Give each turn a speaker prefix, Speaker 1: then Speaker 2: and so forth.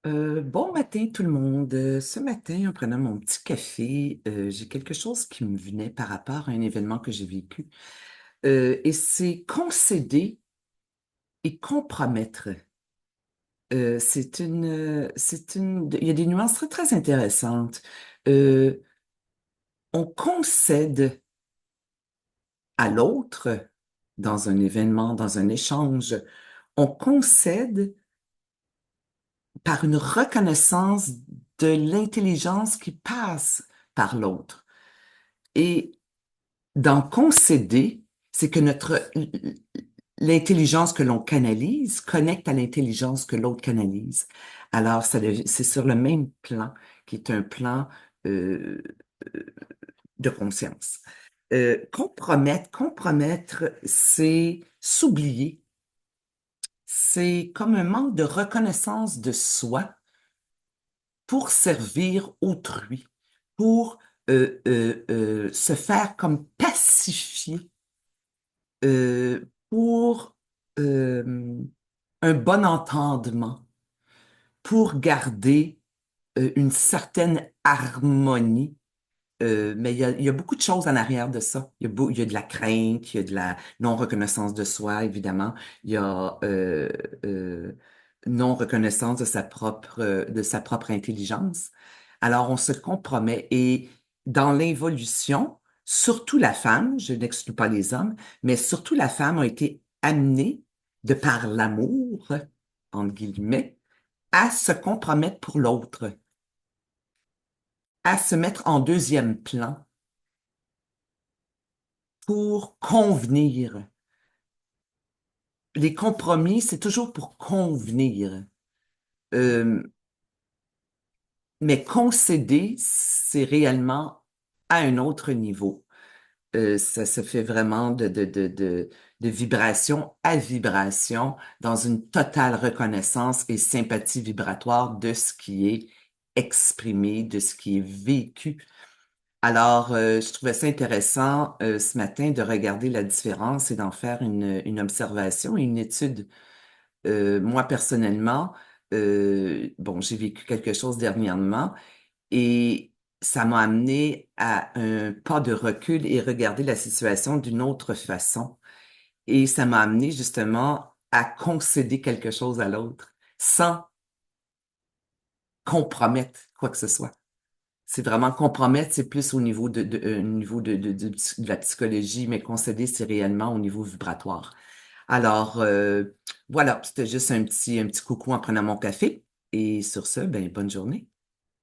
Speaker 1: Bon matin tout le monde. Ce matin, en prenant mon petit café, j'ai quelque chose qui me venait par rapport à un événement que j'ai vécu. Et c'est concéder et compromettre. Il y a des nuances très, très intéressantes. Euh, on concède à l'autre dans un événement, dans un échange. On concède par une reconnaissance de l'intelligence qui passe par l'autre. Et dans concéder, c'est que l'intelligence que l'on canalise connecte à l'intelligence que l'autre canalise. Alors, c'est sur le même plan, qui est un plan euh, de conscience. Compromettre, c'est s'oublier. C'est comme un manque de reconnaissance de soi pour servir autrui, pour se faire comme pacifier pour euh, un bon entendement, pour garder une certaine harmonie. Mais il y a beaucoup de choses en arrière de ça. Il y a de la crainte, il y a de la non-reconnaissance de soi, évidemment. Il y a non-reconnaissance de sa propre intelligence. Alors, on se compromet et dans l'involution, surtout la femme, je n'exclus pas les hommes, mais surtout la femme a été amenée, de par l'amour, entre guillemets, à se compromettre pour l'autre, à se mettre en deuxième plan pour convenir. Les compromis, c'est toujours pour convenir. Euh, mais concéder, c'est réellement à un autre niveau. Ça se fait vraiment de vibration à vibration dans une totale reconnaissance et sympathie vibratoire de ce qui est exprimé, de ce qui est vécu. Alors, je trouvais ça intéressant ce matin de regarder la différence et d'en faire une observation et une étude. Moi, personnellement, bon, j'ai vécu quelque chose dernièrement et ça m'a amené à un pas de recul et regarder la situation d'une autre façon. Et ça m'a amené justement à concéder quelque chose à l'autre sans compromettre quoi que ce soit. C'est vraiment compromettre, c'est plus au niveau de la psychologie, mais concéder, c'est réellement au niveau vibratoire. Alors, voilà, c'était juste un petit coucou en prenant mon café. Et sur ce, ben, bonne journée.